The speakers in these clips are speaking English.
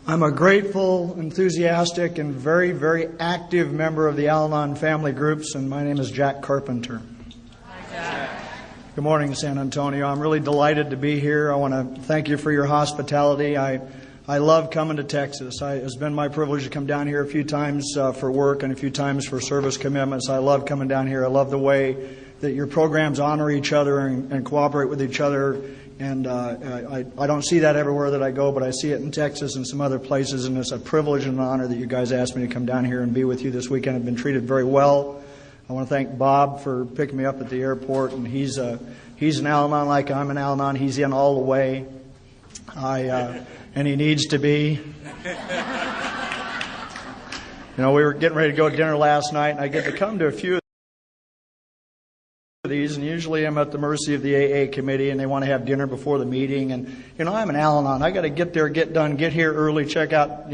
I'm a grateful, enthusiastic, and very, very active member of the Al-Anon family groups, and my name is Jack Carpenter. Hi, Jack. Good morning, San Antonio. I'm really delighted to be here. I want to thank you for your hospitality. I love coming to Texas. It's been my privilege to come down here a few times for work and a few times for service commitments. I love coming down here. I love the way that your programs honor each other and cooperate with each other. And I don't see that everywhere that I go, but I see it in Texas and some other places, and it's a privilege and an honor that you guys asked me to come down here and be with you this weekend. I've been treated very well. I want to thank Bob for picking me up at the airport, and he's an Al-Anon like I'm an Al-Anon. He's in all the way, and he needs to be. We were getting ready to go to dinner last night, and I get to come to a few of these, and usually I'm at the mercy of the AA committee, and they want to have dinner before the meeting. And I'm an Al-Anon. I got to get there, get done, get here early, check out,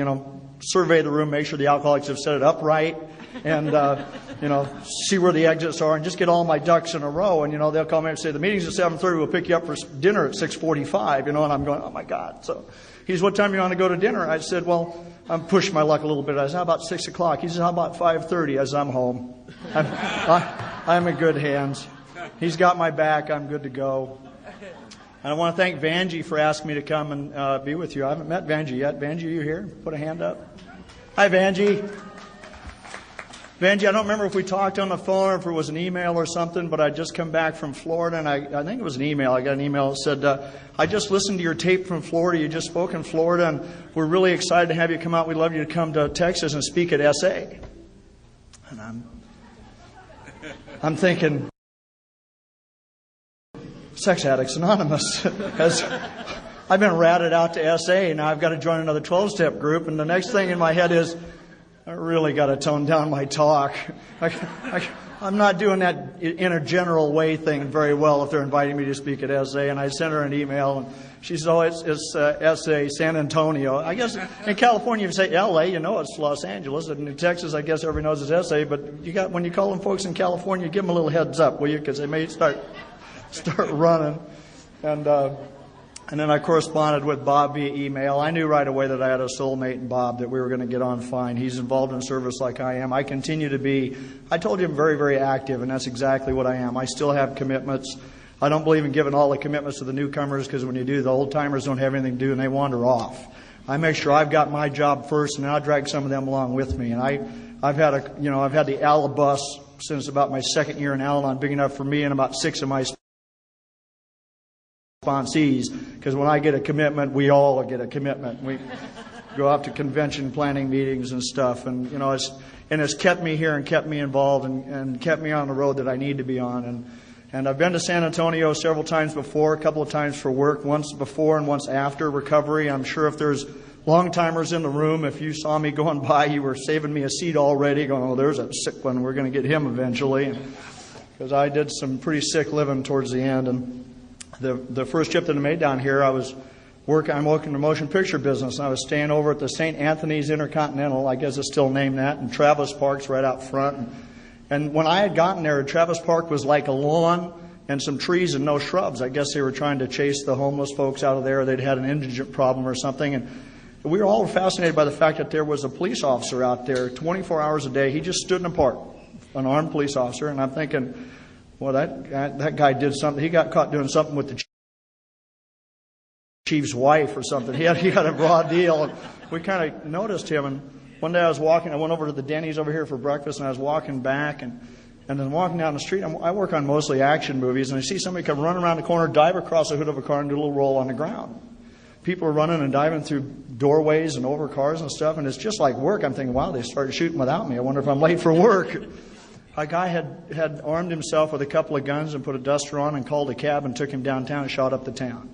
survey the room, make sure the alcoholics have set it up right, and see where the exits are, and just get all my ducks in a row. And they'll call me and say the meeting's at 7:30. We'll pick you up for dinner at 6:45. And I'm going, oh my God. So he says, what time do you want to go to dinner? I said, well, I'm pushing my luck a little bit. I said, how about 6 o'clock? He said, how about 5:30? I said, I'm home. I'm in good hands. He's got my back. I'm good to go. And I want to thank Vanjie for asking me to come and be with you. I haven't met Vanjie yet. Vanjie, are you here? Put a hand up. Hi, Vanjie. Vanjie, I don't remember if we talked on the phone or if it was an email or something, but I just come back from Florida, and I think it was an email. I got an email that said, I just listened to your tape from Florida. You just spoke in Florida, and we're really excited to have you come out. We'd love you to come to Texas and speak at SA. And I'm thinking, Sex Addicts Anonymous. I've been ratted out to SA, now I've got to join another 12-step group, and the next thing in my head is, I really got to tone down my talk. I'm not doing that in a general way thing very well if they're inviting me to speak at SA. And I sent her an email, and she said, oh, it's SA, San Antonio. I guess in California, if you say LA, it's Los Angeles. And in Texas, I guess everybody knows it's SA. But when you call them folks in California, give them a little heads up, will you? Because they may start running. And then I corresponded with Bob via email. I knew right away that I had a soulmate in Bob, that we were going to get on fine. He's involved in service like I am. I continue to be. I told you I'm very, very active, and that's exactly what I am. I still have commitments. I don't believe in giving all the commitments to the newcomers, because when you do, the old-timers don't have anything to do and they wander off. I make sure I've got my job first, and I'll drag some of them along with me. And I've had the Al bus since about my second year in Al-Anon, big enough for me and about 6 of my sponsees, because when I get a commitment, we all get a commitment. We go out to convention planning meetings and stuff, and it's kept me here and kept me involved and kept me on the road that I need to be on. And I've been to San Antonio several times before, a couple of times for work, once before and once after recovery. I'm sure if there's long-timers in the room, if you saw me going by, you were saving me a seat already, going, oh, there's a sick one, we're going to get him eventually. Because I did some pretty sick living towards the end. And the first trip that I made down here, I'm working in the motion picture business, and I was staying over at the St. Anthony's Intercontinental, I guess it's still named that, and Travis Park's right out front. And when I had gotten there, Travis Park was like a lawn and some trees and no shrubs. I guess they were trying to chase the homeless folks out of there. They'd had an indigent problem or something. And we were all fascinated by the fact that there was a police officer out there 24 hours a day. He just stood in a park, an armed police officer. And I'm thinking, well, that guy did something. He got caught doing something with the chief's wife or something. He had a raw deal. And we kind of noticed him. And one day I went over to the Denny's over here for breakfast, and I was walking back, and then walking down the street. I work on mostly action movies, and I see somebody come running around the corner, dive across the hood of a car, and do a little roll on the ground. People are running and diving through doorways and over cars and stuff, and it's just like work. I'm thinking, wow, they started shooting without me. I wonder if I'm late for work. A guy had armed himself with a couple of guns and put a duster on and called a cab and took him downtown and shot up the town.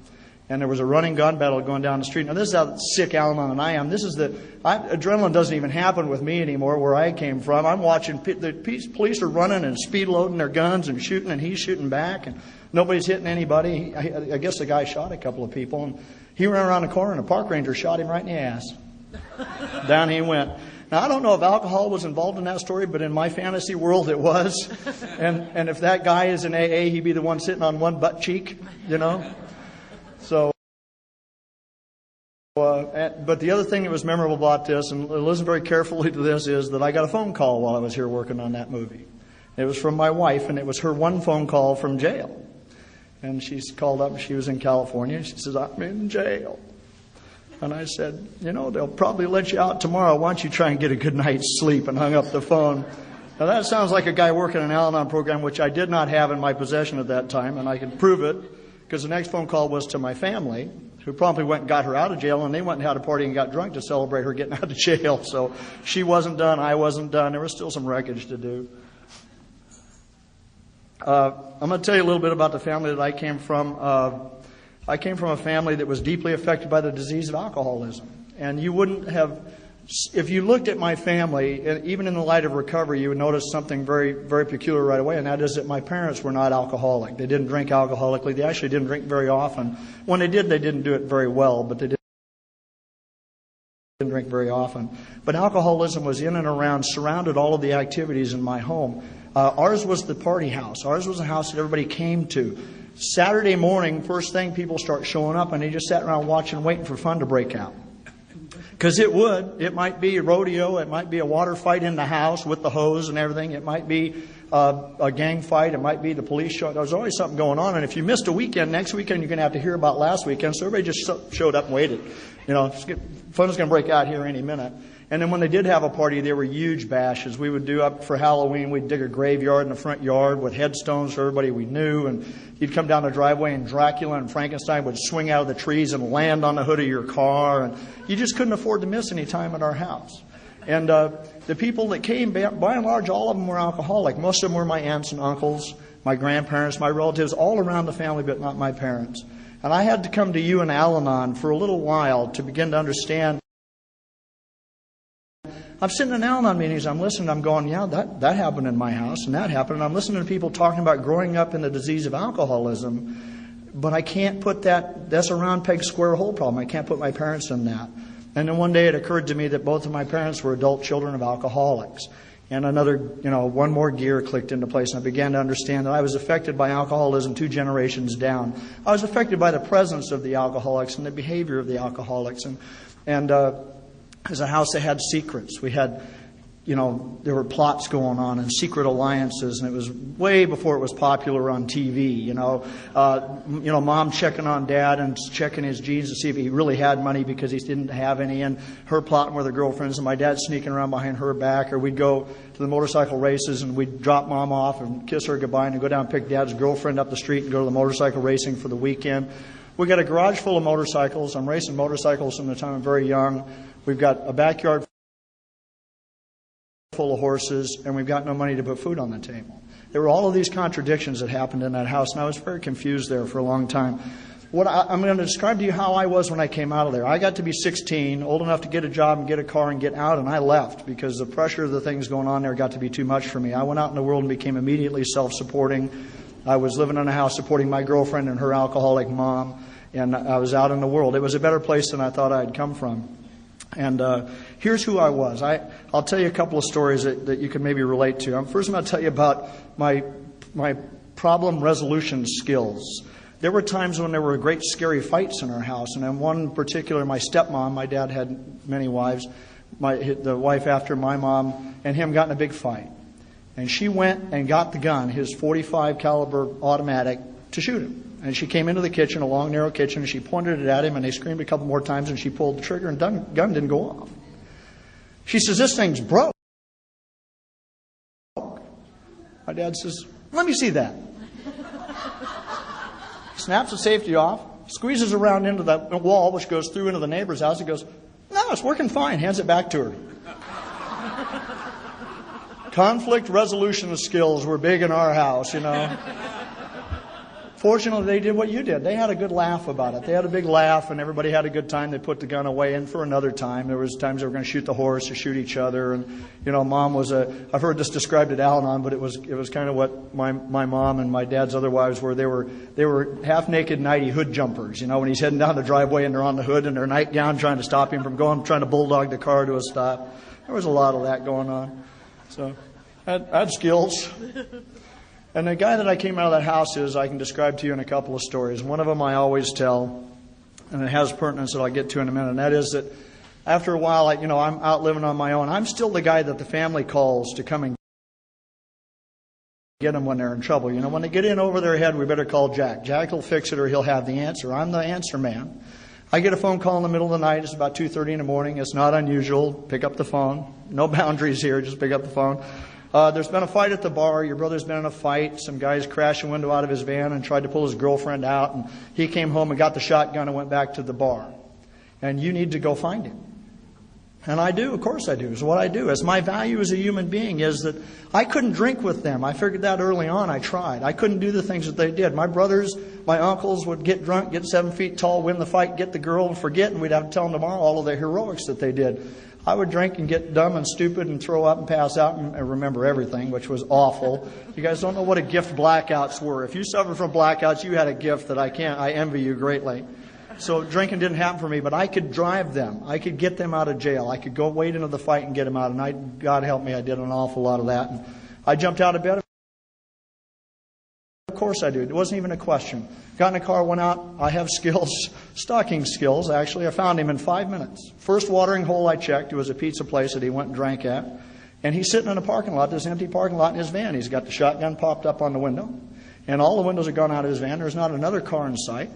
And there was a running gun battle going down the street. Now, this is how sick Al-Anon I am. Adrenaline doesn't even happen with me anymore where I came from. I'm watching, the police are running and speed loading their guns and shooting, and he's shooting back, and nobody's hitting anybody. I guess the guy shot a couple of people, and he ran around the corner, and a park ranger shot him right in the ass. Down he went. Now, I don't know if alcohol was involved in that story, but in my fantasy world it was. And if that guy is in AA, he'd be the one sitting on one butt cheek, you know. So, but the other thing that was memorable about this, and listen very carefully to this, is that I got a phone call while I was here working on that movie. It was from my wife, and it was her one phone call from jail. And she called up, and she was in California. She says, I'm in jail. And I said, you know, they'll probably let you out tomorrow. Why don't you try and get a good night's sleep? And hung up the phone. Now, that sounds like a guy working an Al-Anon program, which I did not have in my possession at that time, and I can prove it, because the next phone call was to my family, who promptly went and got her out of jail, and they went and had a party and got drunk to celebrate her getting out of jail. So she wasn't done, I wasn't done. There was still some wreckage to do. I'm going to tell you a little bit about the family that I came from. I came from a family that was deeply affected by the disease of alcoholism. And you wouldn't have, if you looked at my family, even in the light of recovery, you would notice something very, very peculiar right away, and that is that my parents were not alcoholic. They didn't drink alcoholically. They actually didn't drink very often. When they did, they didn't do it very well, but they didn't drink very often. But alcoholism was in and around, surrounded all of the activities in my home. Ours was the party house. Ours was a house that everybody came to. Saturday morning, first thing, people start showing up, and they just sat around watching, waiting for fun to break out. Because it would. It might be a rodeo. It might be a water fight in the house with the hose and everything. It might be a gang fight. It might be the police show. There was always something going on. And if you missed a weekend, next weekend you're going to have to hear about last weekend. So everybody just showed up and waited. You know, fun is going to break out here any minute. And then when they did have a party, they were huge bashes. We would do up for Halloween, we'd dig a graveyard in the front yard with headstones for everybody we knew. And you'd come down the driveway and Dracula and Frankenstein would swing out of the trees and land on the hood of your car. And you just couldn't afford to miss any time at our house. And the people that came, by and large, all of them were alcoholic. Most of them were my aunts and uncles, my grandparents, my relatives, all around the family, but not my parents. And I had to come to you and Al-Anon for a little while to begin to understand. I'm sitting in Al-Anon meetings, I'm listening, I'm going, yeah, that happened in my house, and that happened. And I'm listening to people talking about growing up in the disease of alcoholism, but I can't put that's a round peg square hole problem. I can't put my parents in that. And then one day it occurred to me that both of my parents were adult children of alcoholics. And one more gear clicked into place, and I began to understand that I was affected by alcoholism 2 generations down. I was affected by the presence of the alcoholics and the behavior of the alcoholics. And as a house that had secrets. We had, there were plots going on and secret alliances, and it was way before it was popular on TV, Mom checking on Dad and checking his jeans to see if he really had money because he didn't have any, and her plotting with her girlfriends, and my dad sneaking around behind her back, or we'd go to the motorcycle races and we'd drop Mom off and kiss her goodbye and go down and pick Dad's girlfriend up the street and go to the motorcycle racing for the weekend. We got a garage full of motorcycles. I'm racing motorcycles from the time I'm very young. We've got a backyard full of horses, and we've got no money to put food on the table. There were all of these contradictions that happened in that house, and I was very confused there for a long time. I'm going to describe to you how I was when I came out of there. I got to be 16, old enough to get a job and get a car and get out, and I left because the pressure of the things going on there got to be too much for me. I went out in the world and became immediately self-supporting. I was living in a house supporting my girlfriend and her alcoholic mom, and I was out in the world. It was a better place than I thought I'd come from. And here's who I was. I'll tell you a couple of stories that you can maybe relate to. First, I'm going to tell you about my problem resolution skills. There were times when there were great scary fights in our house. And in one particular, my stepmom, my dad had many wives, the wife after my mom and him got in a big fight. And she went and got the gun, his .45 caliber automatic, to shoot him. And she came into the kitchen, a long, narrow kitchen, and she pointed it at him, and they screamed a couple more times, and she pulled the trigger, and the gun didn't go off. She says, "This thing's broke." My dad says, "Let me see that." Snaps the safety off, squeezes around into that wall, which goes through into the neighbor's house. He goes, "No, it's working fine." Hands it back to her. Conflict resolution skills were big in our house, Fortunately, they did what you did. They had a good laugh about it. They had a big laugh, and everybody had a good time. They put the gun away, and for another time. There was times they were going to shoot the horse or shoot each other. And, Mom was I've heard this described at Al-Anon, but it was kind of what my mom and my dad's other wives were. They were half-naked nighty hood jumpers, when he's heading down the driveway and they're on the hood in their nightgown trying to stop him from going, trying to bulldog the car to a stop. There was a lot of that going on. So I had skills. And the guy that I came out of that house is, I can describe to you in a couple of stories. One of them I always tell, and it has pertinence that I'll get to in a minute, and that is that after a while, I'm out living on my own. I'm still the guy that the family calls to come and get them when they're in trouble. When they get in over their head, we better call Jack. Jack will fix it or he'll have the answer. I'm the answer man. I get a phone call in the middle of the night. It's about 2:30 in the morning. It's not unusual. Pick up the phone. No boundaries here. Just pick up the phone. There's been a fight at the bar. Your brother's been in a fight. Some guys crashed a window out of his van and tried to pull his girlfriend out. And he came home and got the shotgun and went back to the bar. And you need to go find him. And I do. Of course I do. It's what I do. As my value as a human being is that I couldn't drink with them. I figured that early on. I tried. I couldn't do the things that they did. My brothers, my uncles would get drunk, get 7 feet tall, win the fight, get the girl, and forget. And we'd have to tell them tomorrow all of the heroics that they did. I would drink and get dumb and stupid and throw up and pass out and remember everything, which was awful. You guys don't know what a gift blackouts were. If you suffer from blackouts, you had a gift that I envy you greatly. So drinking didn't happen for me, but I could drive them. I could get them out of jail. I could go wade into the fight and get them out. And God help me, I did an awful lot of that. And I jumped out of bed. Of course I do. It wasn't even a question. Got in a car, went out. I have skills, stocking skills, actually. I found him in 5 minutes. First watering hole I checked, it was a pizza place that he went and drank at. And he's sitting in a parking lot, this empty parking lot in his van. He's got the shotgun popped up on the window. And all the windows are gone out of his van. There's not another car in sight.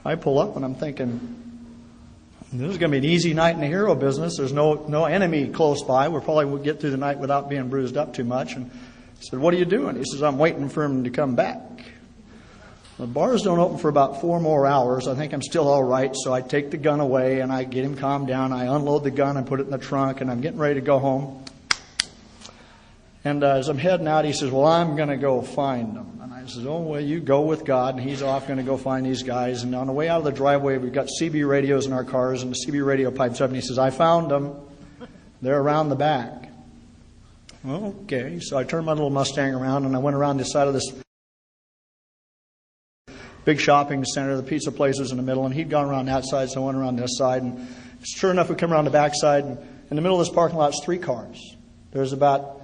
I pull up and I'm thinking, this is going to be an easy night in the hero business. There's no enemy close by. We'll probably get through the night without being bruised up too much. And I said, what are you doing? He says, I'm waiting for him to come back. The bars don't open for about 4 more hours. I think I'm still all right. So I take the gun away and I get him calmed down. I unload the gun and put it in the trunk and I'm getting ready to go home. And as I'm heading out, he says, well, I'm going to go find them. And I says, oh, well, you go with God. And he's off going to go find these guys. And on the way out of the driveway, we've got CB radios in our cars. And the CB radio pipes up and he says, I found them. They're around the back. Well, okay. So I turned my little Mustang around and I went around the side of this big shopping center. The pizza place was in the middle and he'd gone around that side. So I went around this side. And sure enough, we come around the back side. And in the middle of this parking lot is 3 cars. There's about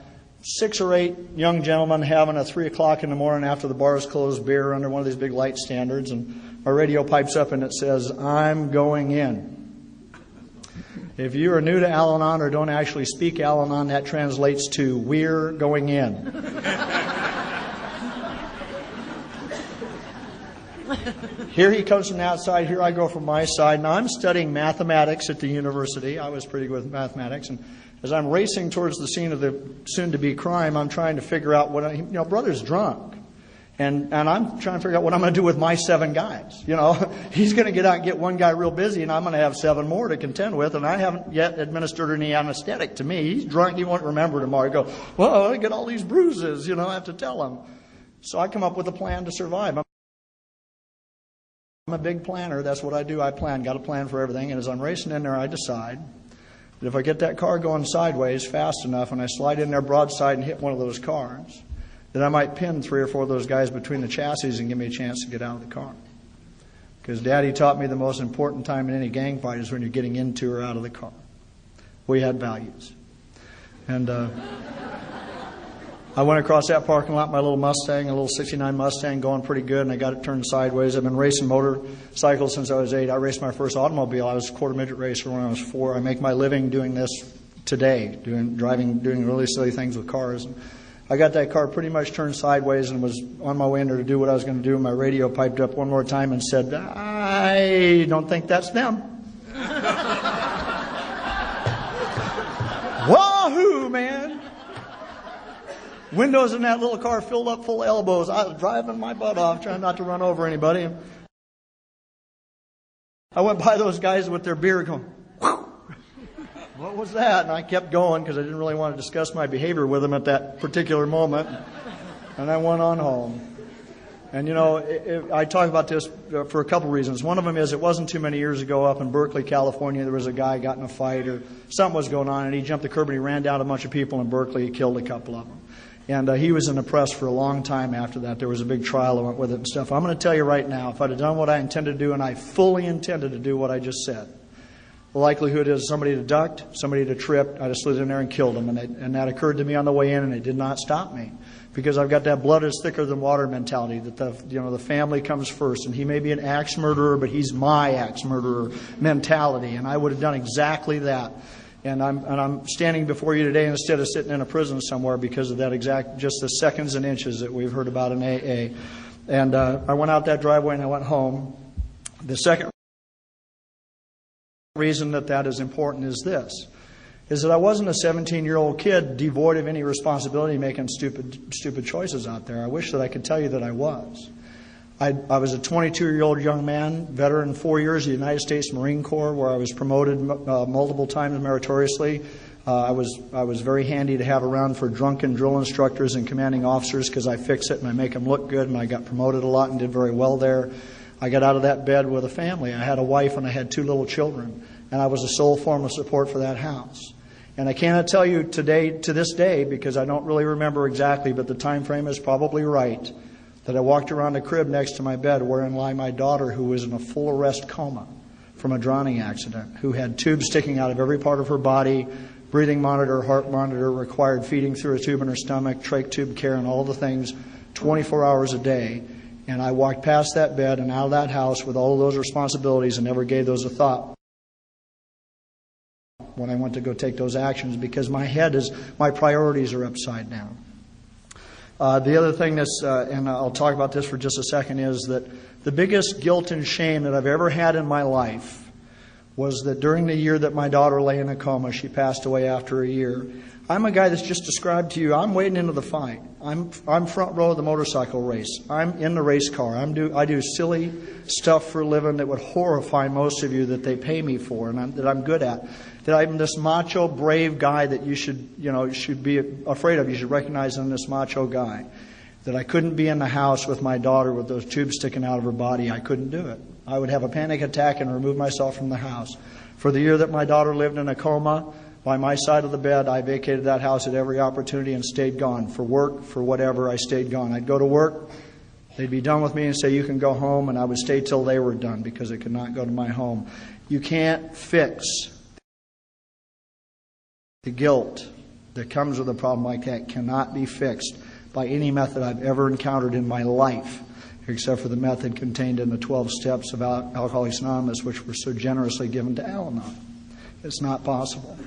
6 or 8 young gentlemen having a 3 o'clock in the morning after the bars closed beer under one of these big light standards. And my radio pipes up and it says, I'm going in. If you are new to Al-Anon or don't actually speak Al-Anon, that translates to, we're going in. Here he comes from the outside. Here I go from my side. Now I'm studying mathematics at the university. I was pretty good with mathematics. And as I'm racing towards the scene of the soon-to-be crime, I'm trying to figure out what brother's drunk. And I'm trying to figure out what I'm going to do with my 7 guys. He's going to get out and get one guy real busy, and I'm going to have 7 more to contend with, and I haven't yet administered any anesthetic to me. He's drunk. He won't remember tomorrow. I go, well, I get all these bruises. I have to tell him. So I come up with a plan to survive. I'm a big planner. That's what I do. I plan. Got a plan for everything. And as I'm racing in there, I decide that if I get that car going sideways fast enough and I slide in there broadside and hit one of those cars, that I might pin 3 or 4 of those guys between the chassis and give me a chance to get out of the car. Because Daddy taught me the most important time in any gang fight is when you're getting into or out of the car. We had values. And I went across that parking lot, my little Mustang, a little 69 Mustang, going pretty good, and I got it turned sideways. I've been racing motorcycles since I was 8. I raced my first automobile. I was a quarter midget racer when I was 4. I make my living doing this today, doing really silly things with cars. And I got that car pretty much turned sideways and was on my way in there to do what I was going to do. My radio piped up one more time and said, I don't think that's them. Wahoo, man. Windows in that little car filled up full of elbows. I was driving my butt off, trying not to run over anybody. I went by those guys with their beer going, whew. What was that? And I kept going because I didn't really want to discuss my behavior with them at that particular moment. And I went on home. And, I talk about this for a couple reasons. One of them is it wasn't too many years ago up in Berkeley, California, there was a guy got in a fight or something was going on, and he jumped the curb and he ran down a bunch of people in Berkeley. He killed a couple of them. And he was in the press for a long time after that. There was a big trial that went with it and stuff. I'm going to tell you right now, if I'd have done what I intended to do, and I fully intended to do what I just said, The likelihood is somebody had ducked, somebody had tripped, I'd have slid in there and killed them. And that occurred to me on the way in, and it did not stop me. Because I've got that blood is thicker than water mentality, that the family comes first. And he may be an axe murderer, but he's my axe murderer mentality. And I would have done exactly that. And I'm standing before you today instead of sitting in a prison somewhere because of that just the seconds and inches that we've heard about in AA. And I went out that driveway and I went home. The second reason that is important is this, is that I wasn't a 17-year-old kid devoid of any responsibility making stupid choices out there. I wish that I could tell you that I was. I was a 22-year-old young man, veteran 4 years of the United States Marine Corps, where I was promoted multiple times meritoriously. I was very handy to have around for drunken drill instructors and commanding officers because I fix it and I make them look good, and I got promoted a lot and did very well there. I got out of that bed with a family. I had a wife and I had 2 little children, and I was the sole form of support for that house. And I cannot tell you to this day, because I don't really remember exactly, but the time frame is probably right, that I walked around the crib next to my bed wherein lay my daughter, who was in a full arrest coma from a drowning accident, who had tubes sticking out of every part of her body, breathing monitor, heart monitor, required feeding through a tube in her stomach, trach tube care, and all the things 24 hours a day. And I walked past that bed and out of that house with all of those responsibilities and never gave those a thought when I went to go take those actions, because my priorities are upside down. The other thing and I'll talk about this for just a second, is that the biggest guilt and shame that I've ever had in my life was that during the year that my daughter lay in a coma, she passed away after a year. I'm a guy that's just described to you. I'm wading into the fight. I'm front row of the motorcycle race. I'm in the race car. I do silly stuff for a living that would horrify most of you that they pay me for, and that I'm good at. That I'm this macho, brave guy that you should be afraid of. You should recognize I'm this macho guy. That I couldn't be in the house with my daughter with those tubes sticking out of her body. I couldn't do it. I would have a panic attack and remove myself from the house. For the year that my daughter lived in a coma, by my side of the bed, I vacated that house at every opportunity and stayed gone. For work, for whatever, I stayed gone. I'd go to work, they'd be done with me and say, you can go home, and I would stay till they were done because I could not go to my home. You can't fix the guilt that comes with a problem like that. Cannot be fixed by any method I've ever encountered in my life, except for the method contained in the 12 steps of Alcoholics Anonymous, which were so generously given to Al-Anon. It's not possible.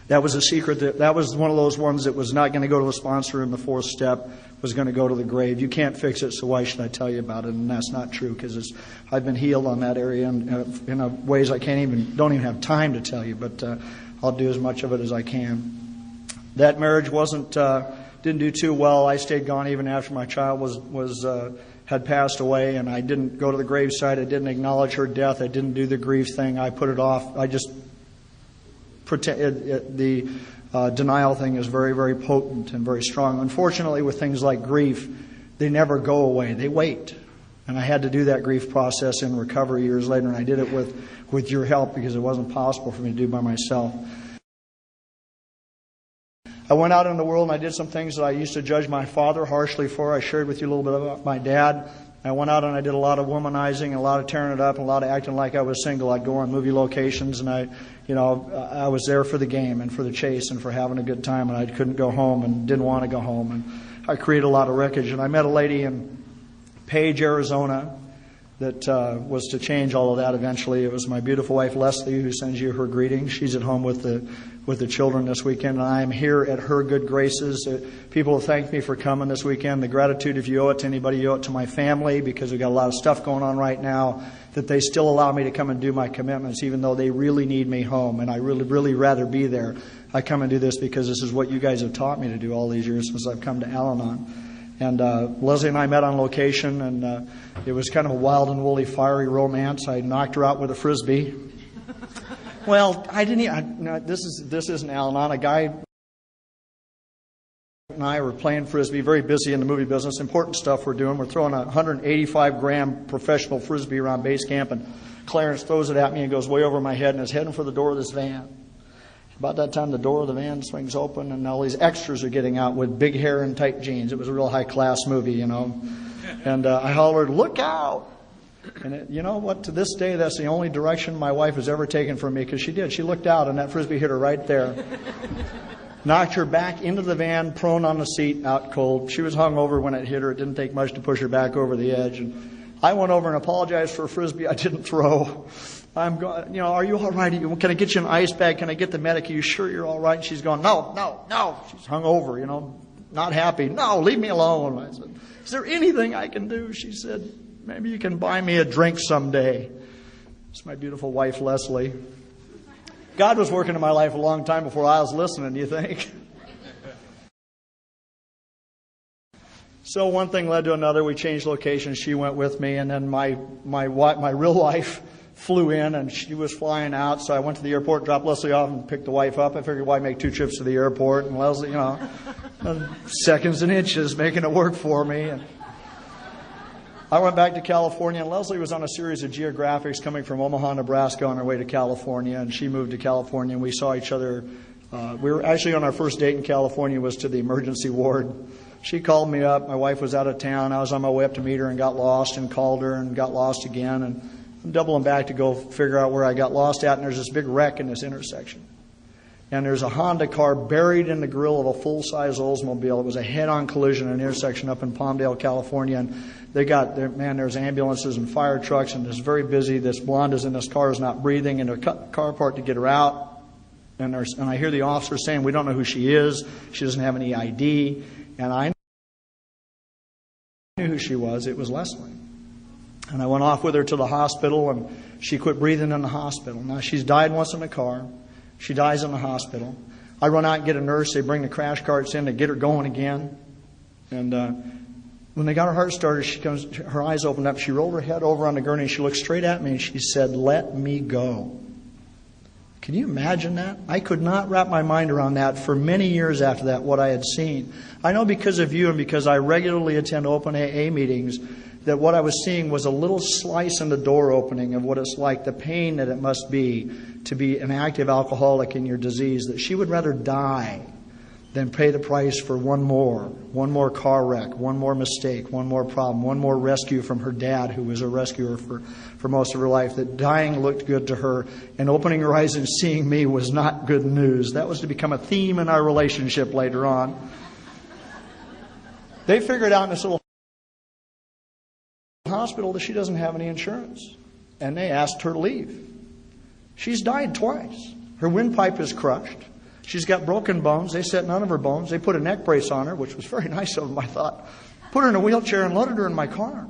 That was a secret. That was one of those ones that was not going to go to the sponsor, and the 4th step was going to go to the grave. You can't fix it, so why should I tell you about it? And that's not true, because I've been healed on that area in ways I don't even have time to tell you, but I'll do as much of it as I can. That marriage didn't do too well. I stayed gone even after my child had passed away, and I didn't go to the gravesite. I didn't acknowledge her death. I didn't do the grief thing. I put it off. I just the denial thing is very, very potent and very strong. Unfortunately, with things like grief, they never go away. They wait. And I had to do that grief process in recovery years later, and I did it with your help because it wasn't possible for me to do by myself. I went out in the world and I did some things that I used to judge my father harshly for. I shared with you a little bit about my dad. I went out and I did a lot of womanizing and a lot of tearing it up and a lot of acting like I was single. I'd go on movie locations and I was there for the game and for the chase and for having a good time, and I couldn't go home and didn't want to go home, and I created a lot of wreckage. And I met a lady in Page, Arizona that was to change all of that eventually. It was my beautiful wife Leslie who sends you her greetings. She's at home with the children this weekend, and I am here at her good graces. People have thanked me for coming this weekend. The gratitude, if you owe it to anybody, you owe it to my family, because we've got a lot of stuff going on right now, that they still allow me to come and do my commitments even though they really need me home, and I really, really rather be there. I come and do this because this is what you guys have taught me to do all these years since I've come to Al-Anon. And Leslie and I met on location, and it was kind of a wild and woolly, fiery romance. I knocked her out with a Frisbee. Well, I didn't. This isn't Al-Anon. A guy and I were playing Frisbee, very busy in the movie business. Important stuff we're doing. We're throwing a 185-gram professional Frisbee around base camp, and Clarence throws it at me and goes way over my head and is heading for the door of this van. About that time, the door of the van swings open, and all these extras are getting out with big hair and tight jeans. It was a real high-class movie, you know. And I hollered, "Look out!" And you know what? To this day, that's the only direction my wife has ever taken from me, because she did. She looked out and that Frisbee hit her right there. Knocked her back into the van, prone on the seat, out cold. She was hung over when it hit her. It didn't take much to push her back over the edge. And I went over and apologized for a Frisbee I didn't throw. I'm going, are you all right? Can I get you an ice bag? Can I get the medic? Are you sure you're all right? And she's going, no. She's hung over, not happy. No, leave me alone. I said, is there anything I can do? She said, maybe you can buy me a drink someday. It's my beautiful wife, Leslie. God was working in my life a long time before I was listening, do you think? So one thing led to another. We changed locations. She went with me, and then my real wife flew in, and she was flying out. So I went to the airport, dropped Leslie off, and picked the wife up. I figured, why make 2 trips to the airport? And Leslie, seconds and inches, making it work for me. And I went back to California, and Leslie was on a series of geographics coming from Omaha, Nebraska on her way to California, and she moved to California, and we saw each other. We were actually on our first date in California was to the emergency ward. She called me up. My wife was out of town. I was on my way up to meet her and got lost, and called her and got lost again. And I'm doubling back to go figure out where I got lost at, and there's this big wreck in this intersection. And there's a Honda car buried in the grill of a full-size Oldsmobile. It was a head-on collision in an intersection up in Palmdale, California. And there's ambulances and fire trucks, and it's very busy. This blonde is in this car, is not breathing, and they're cutting the car apart to get her out. And I hear the officer saying, we don't know who she is. She doesn't have any ID. And I knew who she was. It was Leslie. And I went off with her to the hospital, and she quit breathing in the hospital. Now, she's died once in the car. She dies in the hospital. I run out and get a nurse. They bring the crash carts in to get her going again. And when they got her heart started, her eyes opened up. She rolled her head over on the gurney. She looked straight at me and she said, "Let me go." Can you imagine that? I could not wrap my mind around that for many years after that, what I had seen. I know because of you and because I regularly attend open AA meetings, that what I was seeing was a little slice in the door opening of what it's like, the pain that it must be to be an active alcoholic in your disease, that she would rather die than pay the price for one more car wreck, one more mistake, one more problem, one more rescue from her dad, who was a rescuer for most of her life, that dying looked good to her, and opening her eyes and seeing me was not good news. That was to become a theme in our relationship later on. They figured out in this little hospital that she doesn't have any insurance, and they asked her to leave. She's died twice. Her windpipe is crushed. She's got broken bones. They set none of her bones. They put a neck brace on her, which was very nice of them, I thought. Put her in a wheelchair and loaded her in my car.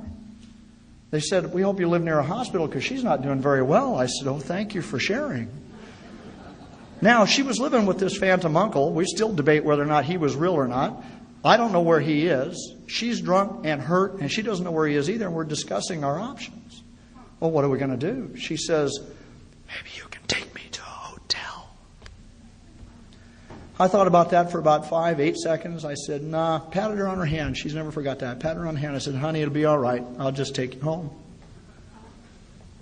They said, "We hope you live near a hospital because she's not doing very well." I said, "Oh, thank you for sharing." Now, she was living with this phantom uncle. We still debate whether or not he was real or not. I don't know where he is. She's drunk and hurt, and she doesn't know where he is either, and we're discussing our options. Well, what are we going to do? She says, "Maybe you can take me to a hotel." I thought about that for about 5-8 seconds. I said, "Nah," patted her on her hand. She's never forgot that. Patted her on the hand. I said, "Honey, it'll be all right. I'll just take you home."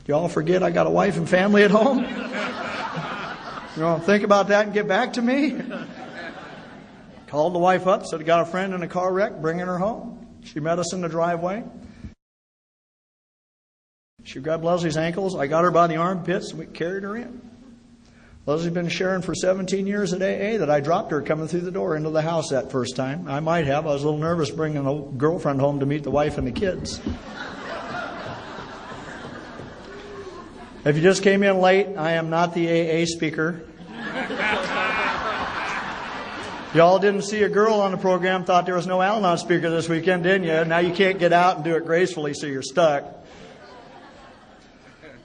Do y'all forget I got a wife and family at home? You want to think about that and get back to me? Called the wife up, said I got a friend in a car wreck, bringing her home. She met us in the driveway. She grabbed Leslie's ankles. I got her by the armpits, and we carried her in. Leslie's been sharing for 17 years at AA that I dropped her coming through the door into the house that first time. I might have. I was a little nervous bringing a girlfriend home to meet the wife and the kids. If you just came in late, I am not the AA speaker. Y'all didn't see a girl on the program, thought there was no Al-Anon speaker this weekend, didn't you? Now you can't get out and do it gracefully, so you're stuck.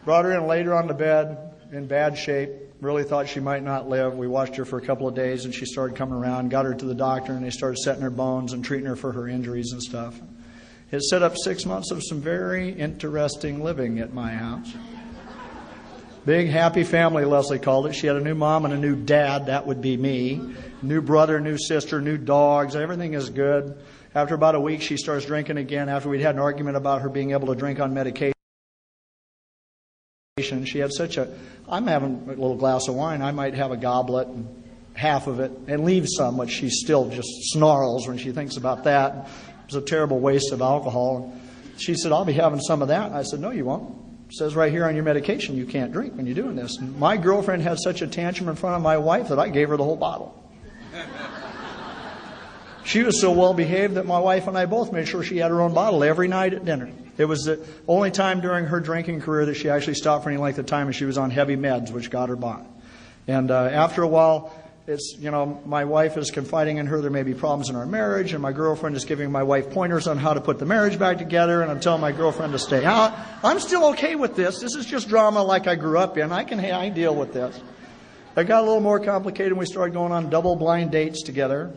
Brought her in, laid her on the bed, in bad shape. Really thought she might not live. We watched her for a couple of days, and she started coming around. Got her to the doctor, and they started setting her bones and treating her for her injuries and stuff. It set up 6 months of some very interesting living at my house. Big, happy family, Leslie called it. She had a new mom and a new dad. That would be me. New brother, new sister, new dogs. Everything is good. After about a week, she starts drinking again. After we'd had an argument about her being able to drink on medication. She had I'm having a little glass of wine. I might have a goblet and half of it and leave some, but she still just snarls when she thinks about that. It was a terrible waste of alcohol. She said, I'll be having some of that. I said, no, you won't. It says right here on your medication you can't drink when you're doing this. And my girlfriend had such a tantrum in front of my wife that I gave her the whole bottle. She was so well behaved that my wife and I both made sure she had her own bottle every night at dinner. It was the only time during her drinking career that she actually stopped for any length of time, and she was on heavy meds, which got her by. And after a while, it's, my wife is confiding in her there may be problems in our marriage, and my girlfriend is giving my wife pointers on how to put the marriage back together, and I'm telling my girlfriend to stay out. I'm still okay with this. This is just drama like I grew up in. I can deal with this. It got a little more complicated, and we started going on double blind dates together.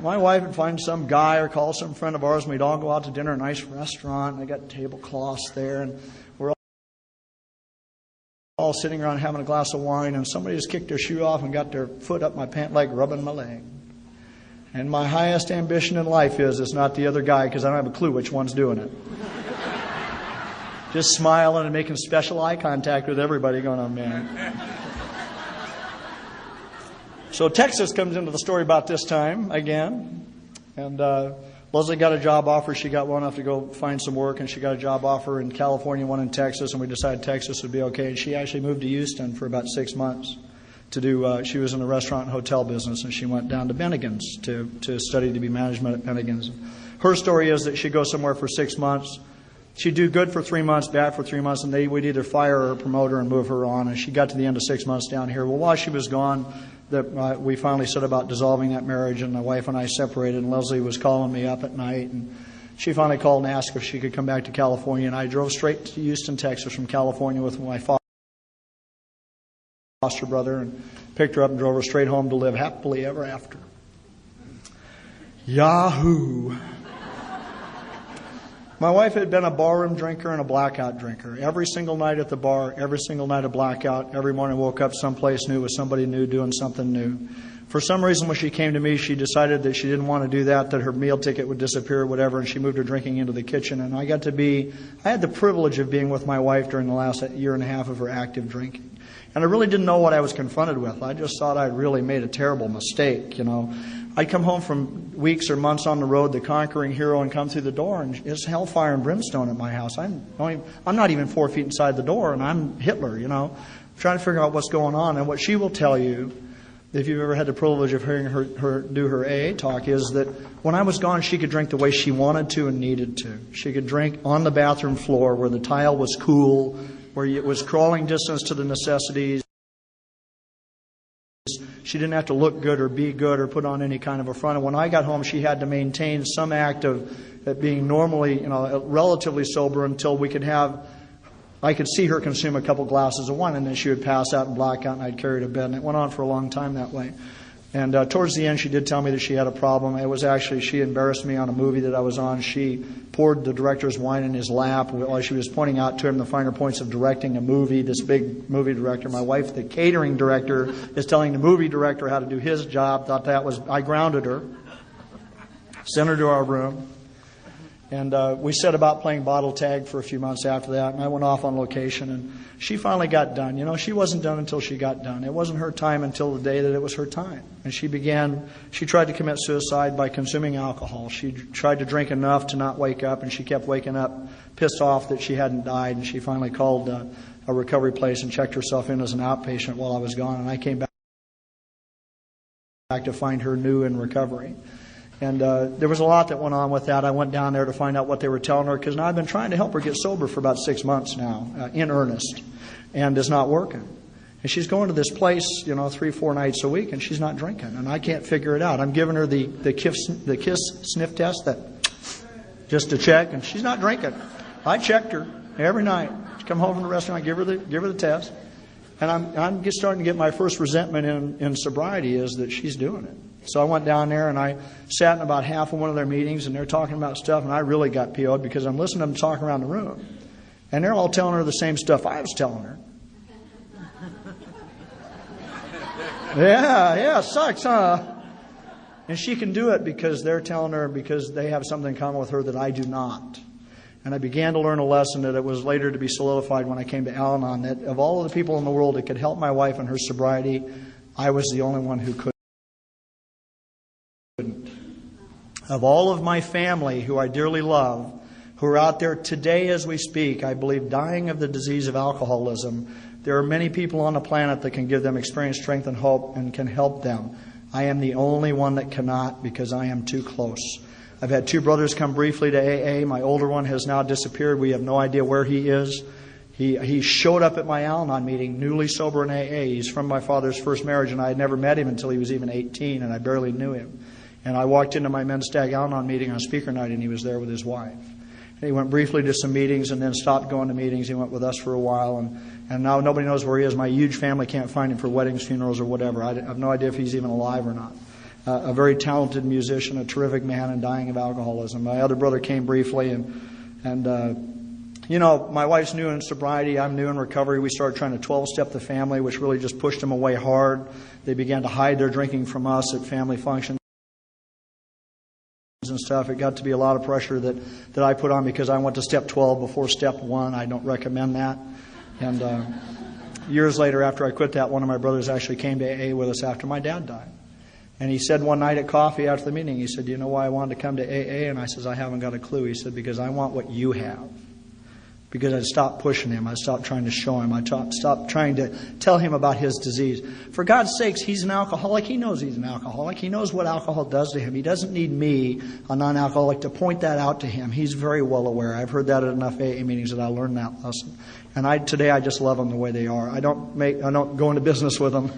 My wife would find some guy or call some friend of ours, and we'd all go out to dinner at a nice restaurant, and they got tablecloths there, and we're all sitting around having a glass of wine, and somebody just kicked their shoe off and got their foot up my pant leg, rubbing my leg. And my highest ambition in life is not the other guy, because I don't have a clue which one's doing it. Just smiling and making special eye contact with everybody going, oh, man. So Texas comes into the story about this time again. And Leslie got a job offer. She got well enough to go find some work, and she got a job offer in California, one in Texas, and we decided Texas would be okay. And she actually moved to Houston for about 6 months to do, she was in the restaurant and hotel business, and she went down to Bennigan's to study to be management at Bennigan's. Her story is that she'd go somewhere for 6 months. She'd do good for 3 months, bad for 3 months, and they would either fire her or promote her and move her on. And she got to the end of 6 months down here. Well, while she was gone, we finally set about dissolving that marriage, and my wife and I separated, and Leslie was calling me up at night, and she finally called and asked if she could come back to California, and I drove straight to Houston, Texas from California with my foster brother, and picked her up and drove her straight home to live happily ever after. Yahoo! My wife had been a barroom drinker and a blackout drinker. Every single night at the bar, every single night a blackout. Every morning woke up someplace new with somebody new doing something new. For some reason, when she came to me, she decided that she didn't want to do that her meal ticket would disappear or whatever, and she moved her drinking into the kitchen. And I had the privilege of being with my wife during the last year and a half of her active drinking. And I really didn't know what I was confronted with. I just thought I'd really made a terrible mistake, I'd come home from weeks or months on the road, the conquering hero, and come through the door, and it's hellfire and brimstone at my house. I'm not even 4 feet inside the door, and I'm Hitler, trying to figure out what's going on. And what she will tell you, if you've ever had the privilege of hearing her do her AA talk, is that when I was gone, she could drink the way she wanted to and needed to. She could drink on the bathroom floor where the tile was cool, where it was crawling distance to the necessities. She didn't have to look good or be good or put on any kind of a front. And when I got home, she had to maintain some act of being normally, relatively sober until I could see her consume a couple glasses of wine, and then she would pass out and black out, and I'd carry her to bed. And it went on for a long time that way. And towards the end, she did tell me that she had a problem. It was actually, she embarrassed me on a movie that I was on. She poured the director's wine in his lap while she was pointing out to him the finer points of directing a movie, this big movie director. My wife, the catering director, is telling the movie director how to do his job. I grounded her, sent her to our room. And we set about playing bottle tag for a few months after that, and I went off on location, and she finally got done. She wasn't done until she got done. It wasn't her time until the day that it was her time. And she tried to commit suicide by consuming alcohol. She tried to drink enough to not wake up, and she kept waking up pissed off that she hadn't died, and she finally called a recovery place and checked herself in as an outpatient while I was gone, and I came back to find her new in recovery. And there was a lot that went on with that. I went down there to find out what they were telling her, because now I've been trying to help her get sober for about 6 months now, in earnest, and it's not working. And she's going to this place, 3-4 nights a week, and she's not drinking, and I can't figure it out. I'm giving her the kiss sniff test just to check, and she's not drinking. I checked her every night. She come home from the restaurant, I give her the test, and I'm just starting to get my first resentment in sobriety is that she's doing it. So I went down there and I sat in about half of one of their meetings, and they're talking about stuff, and I really got PO'd because I'm listening to them talk around the room. And they're all telling her the same stuff I was telling her. Yeah, sucks, huh? And she can do it because they're telling her, because they have something in common with her that I do not. And I began to learn a lesson that it was later to be solidified when I came to Al-Anon, that of all of the people in the world that could help my wife in her sobriety, I was the only one who could. Of all of my family, who I dearly love, who are out there today as we speak, I believe, dying of the disease of alcoholism. There are many people on the planet that can give them experience, strength, and hope and can help them. I am the only one that cannot because I am too close. I've had 2 brothers come briefly to AA. My older one has now disappeared. We have no idea where he is. He showed up at my Al-Anon meeting, newly sober in AA. He's from my father's first marriage, and I had never met him until he was even 18, and I barely knew him. And I walked into my Men's Stag Al-Anon meeting on speaker night, and he was there with his wife. And he went briefly to some meetings and then stopped going to meetings. He went with us for a while, and now nobody knows where he is. My huge family can't find him for weddings, funerals, or whatever. I have no idea if he's even alive or not. A very talented musician, a terrific man, and dying of alcoholism. My other brother came briefly, my wife's new in sobriety. I'm new in recovery. We started trying to 12-step the family, which really just pushed them away hard. They began to hide their drinking from us at family functions and stuff. It got to be a lot of pressure that I put on because I went to step 12 before step 1. I don't recommend that. And years later, after I quit that, one of my brothers actually came to AA with us after my dad died. And he said one night at coffee after the meeting, he said, "Do you know why I wanted to come to AA?" And I says, "I haven't got a clue." He said, "Because I want what you have." Because I stopped pushing him. I stopped trying to show him. I stopped trying to tell him about his disease. For God's sakes, he's an alcoholic. He knows he's an alcoholic. He knows what alcohol does to him. He doesn't need me, a non-alcoholic, to point that out to him. He's very well aware. I've heard that at enough AA meetings that I learned that lesson. And today I just love them the way they are. I don't go into business with them.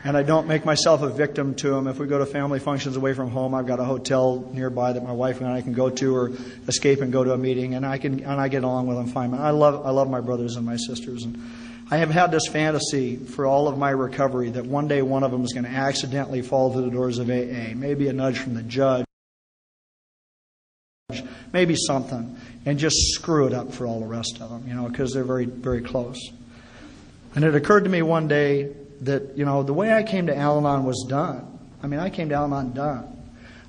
And I don't make myself a victim to them. If we go to family functions away from home, I've got a hotel nearby that my wife and I can go to or escape and go to a meeting, and I get along with them fine. But I love my brothers and my sisters. And I have had this fantasy for all of my recovery that one day one of them is going to accidentally fall through the doors of AA. Maybe a nudge from the judge. Maybe something, and just screw it up for all the rest of them, because they're very, very close. And it occurred to me one day that, the way I came to Al-Anon was done. I came to Al-Anon done.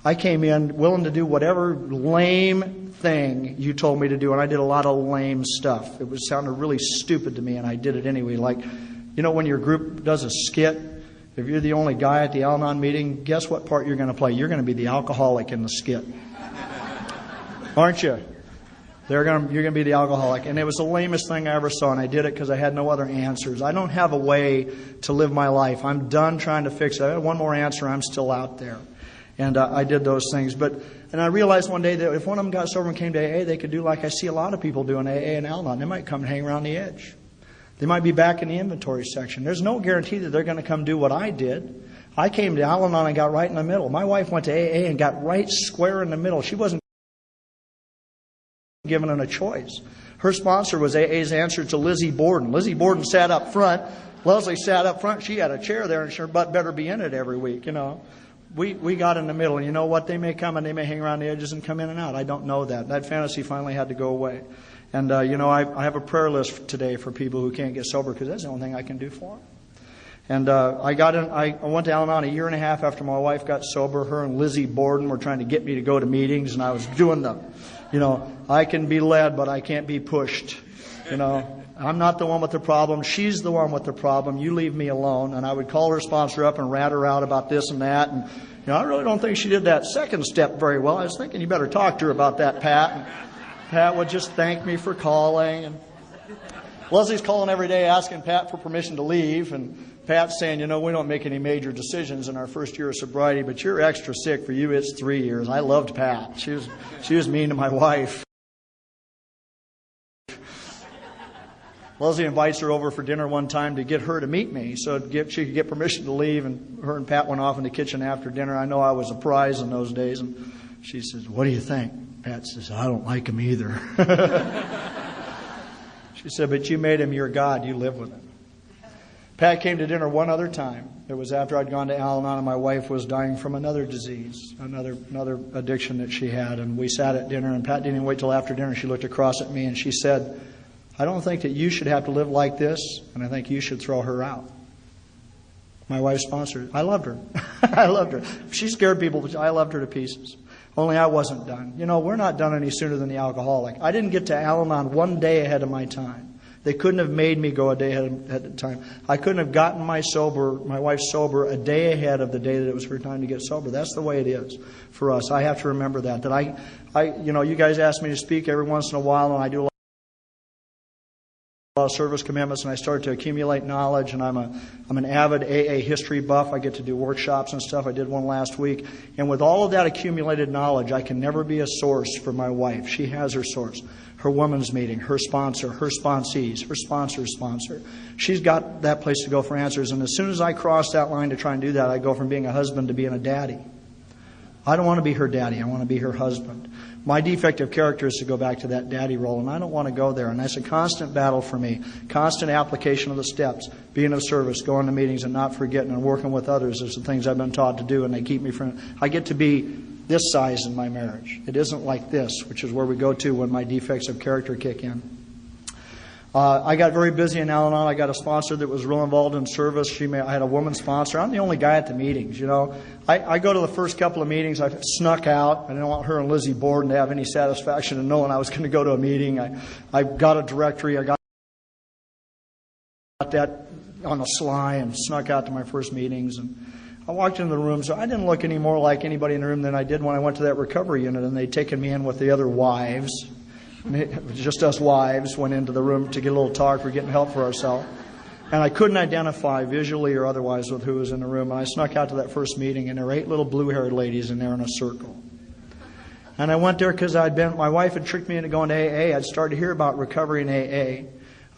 I came in willing to do whatever lame thing you told me to do, and I did a lot of lame stuff. It sounded really stupid to me, and I did it anyway. Like, when your group does a skit, if you're the only guy at the Al-Anon meeting, guess what part you're going to play? You're going to be the alcoholic in the skit. Aren't you? You're going to be the alcoholic. And it was the lamest thing I ever saw, and I did it because I had no other answers. I don't have a way to live my life. I'm done trying to fix it. I had one more answer, I'm still out there. And I did those things. And I realized one day that if one of them got sober and came to AA, they could do like I see a lot of people do in AA and Al-Anon. They might come and hang around the edge. They might be back in the inventory section. There's no guarantee that they're going to come do what I did. I came to Al-Anon and got right in the middle. My wife went to AA and got right square in the middle. She wasn't given a choice. Her sponsor was AA's answer to Lizzie Borden. Lizzie Borden sat up front. Leslie sat up front. She had a chair there, and her butt better be in it every week, We got in the middle, and you know what? They may come and they may hang around the edges and come in and out. I don't know that. That fantasy finally had to go away. And, I have a prayer list today for people who can't get sober because that's the only thing I can do for them. And I went to Al-Anon a year and a half after my wife got sober. Her and Lizzie Borden were trying to get me to go to meetings, and I was doing them. I can be led, but I can't be pushed. I'm not the one with the problem. She's the one with the problem. You leave me alone. And I would call her sponsor up and rat her out about this and that. And, I really don't think she did that second step very well. I was thinking you better talk to her about that, Pat. And Pat would just thank me for calling. And Leslie's calling every day asking Pat for permission to leave. And Pat's saying, we don't make any major decisions in our first year of sobriety, but you're extra sick. For you, it's 3 years. I loved Pat. She was mean to my wife. Leslie invites her over for dinner one time to get her to meet me so she could get permission to leave, and her and Pat went off in the kitchen after dinner. I know I was a prize in those days, and she says, "What do you think?" Pat says, "I don't like him either." She said, "But you made him your God. You live with him." Pat came to dinner one other time. It was after I'd gone to Al-Anon and my wife was dying from another disease, another addiction that she had. And we sat at dinner, and Pat didn't even wait till after dinner. She looked across at me and she said, "I don't think that you should have to live like this, and I think you should throw her out." My wife's sponsor. I loved her. I loved her. She scared people, but I loved her to pieces. Only I wasn't done. We're not done any sooner than the alcoholic. I didn't get to Al-Anon one day ahead of my time. They couldn't have made me go a day ahead of time. I couldn't have gotten my wife sober a day ahead of the day that it was her time to get sober. That's the way it is for us. I have to remember that I You guys ask me to speak every once in a while, and I do a lot of service commitments, and I start to accumulate knowledge, and I'm an avid AA history buff. I get to do workshops and stuff. I did one last week. And with all of that accumulated knowledge, I can never be a source for my wife. She has her source. Her women's meeting, her sponsor, her sponsees, her sponsor's sponsor. She's got that place to go for answers. And as soon as I cross that line to try and do that, I go from being a husband to being a daddy. I don't want to be her daddy. I want to be her husband. My defect of character is to go back to that daddy role, and I don't want to go there. And that's a constant battle for me. Constant application of the steps, being of service, going to meetings and not forgetting, and working with others is the things I've been taught to do, and they keep me from... I get to be this size in my marriage. It isn't like this, which is where we go to when my defects of character kick in. I got very busy in Al-Anon. I got a sponsor that was real involved in service. I had a woman sponsor. I'm the only guy at the meetings, I go to the first couple of meetings. I snuck out. I didn't want her and Lizzie Borden to have any satisfaction in knowing I was going to go to a meeting. I got a directory. I got that on the sly and snuck out to my first meetings. And I walked into the room, so I didn't look any more like anybody in the room than I did when I went to that recovery unit, and they'd taken me in with the other wives. Just us wives went into the room to get a little talk. We're getting help for ourselves. And I couldn't identify visually or otherwise with who was in the room. And I snuck out to that first meeting, and there were 8 little blue-haired ladies in there in a circle. And I went there because my wife had tricked me into going to AA. I'd started to hear about recovery in AA.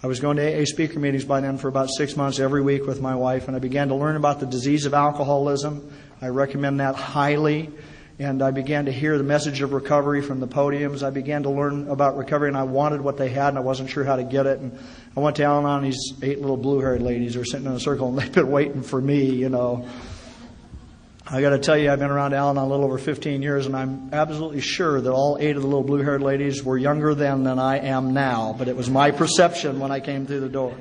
I was going to AA speaker meetings by then for about 6 months every week with my wife, and I began to learn about the disease of alcoholism. I recommend that highly. And I began to hear the message of recovery from the podiums. I began to learn about recovery, and I wanted what they had, and I wasn't sure how to get it. And I went to Al-Anon, and these 8 little blue-haired ladies were sitting in a circle, and they've been waiting for me, I got to tell you, I've been around Al-Anon a little over 15 years, and I'm absolutely sure that all 8 of the little blue-haired ladies were younger then than I am now. But it was my perception when I came through the door.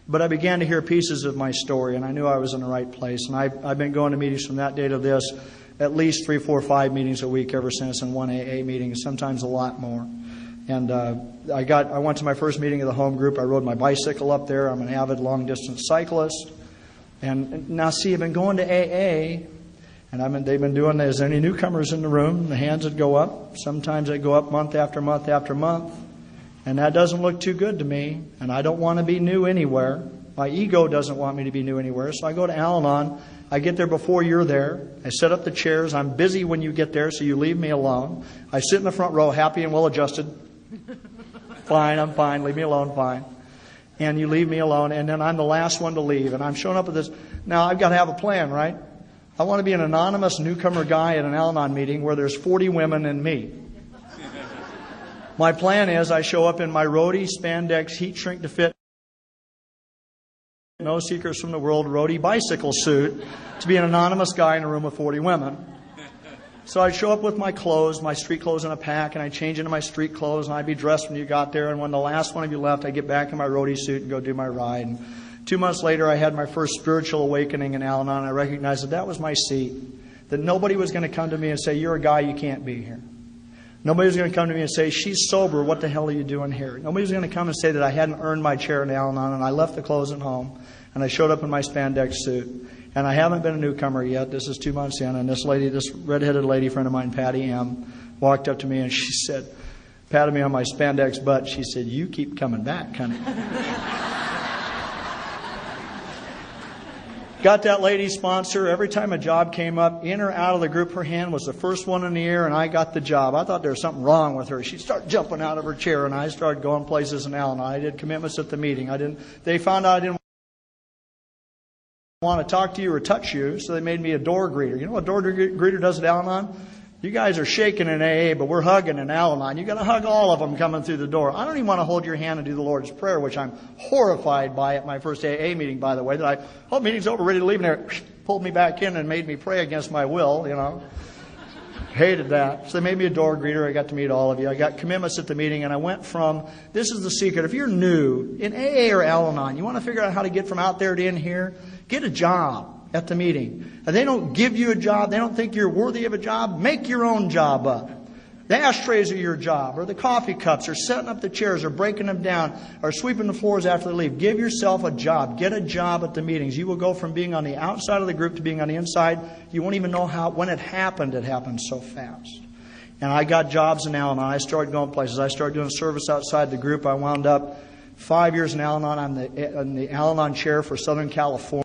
But I began to hear pieces of my story, and I knew I was in the right place. And I've been going to meetings from that day to this, at least 3, 4, 5 meetings a week ever since, and 1 AA meeting, sometimes a lot more. And I went to my first meeting of the home group. I rode my bicycle up there. I'm an avid long-distance cyclist. And now, see, I've been going to AA, and they've been doing, is there any newcomers in the room? The hands would go up. Sometimes they go up month after month after month. And that doesn't look too good to me, and I don't want to be new anywhere. My ego doesn't want me to be new anywhere, so I go to Al-Anon. I get there before you're there. I set up the chairs. I'm busy when you get there, so you leave me alone. I sit in the front row, happy and well-adjusted. Fine, I'm fine. Leave me alone, fine. And you leave me alone, and then I'm the last one to leave, and I'm showing up at this. Now, I've got to have a plan, right? I want to be an anonymous newcomer guy at an Al-Anon meeting where there's 40 women and me. My plan is I show up in my roadie, spandex, heat shrink to fit, no secrets from the world, roadie bicycle suit to be an anonymous guy in a room with 40 women. So I'd show up with my clothes, my street clothes in a pack, and I'd change into my street clothes, and I'd be dressed when you got there. And when the last one of you left, I'd get back in my roadie suit and go do my ride. And 2 months later, I had my first spiritual awakening in Al-Anon. I recognized that was my seat, that nobody was going to come to me and say, you're a guy, you can't be here. Nobody was going to come to me and say, she's sober, what the hell are you doing here? Nobody was going to come and say that I hadn't earned my chair in Al-Anon, and I left the clothes at home, and I showed up in my spandex suit. And I haven't been a newcomer yet. This is 2 months in, and this redheaded lady friend of mine, Patty M., walked up to me and she said, patted me on my spandex butt. She said, you keep coming back, honey. Got that lady sponsor. Every time a job came up, in or out of the group, her hand was the first one in the air, and I got the job. I thought there was something wrong with her. She'd start jumping out of her chair, and I started going places in Al-Anon. I did commitments at the meeting. They found out I didn't want to talk to you or touch you, so they made me a door greeter. You know what a door greeter does at Al-Anon? You guys are shaking in AA, but we're hugging in Al-Anon. You got to hug all of them coming through the door. I don't even want to hold your hand and do the Lord's Prayer, which I'm horrified by at my first AA meeting, by the way. Meeting's over, ready to leave, and they pulled me back in and made me pray against my will, Hated that. So they made me a door greeter. I got to meet all of you. I got commitments at the meeting, and I went from, this is the secret, if you're new in AA or Al-Anon, you want to figure out how to get from out there to in here, get a job at the meeting. And they don't give you a job. They don't think you're worthy of a job. Make your own job up. The ashtrays are your job, or the coffee cups, or setting up the chairs, or breaking them down, or sweeping the floors after they leave. Give yourself a job. Get a job at the meetings. You will go from being on the outside of the group to being on the inside. You won't even know when it happened so fast. And I got jobs in Al-Anon. I started going places. I started doing service outside the group. I wound up 5 years in Al-Anon. I'm the Al-Anon chair for Southern California.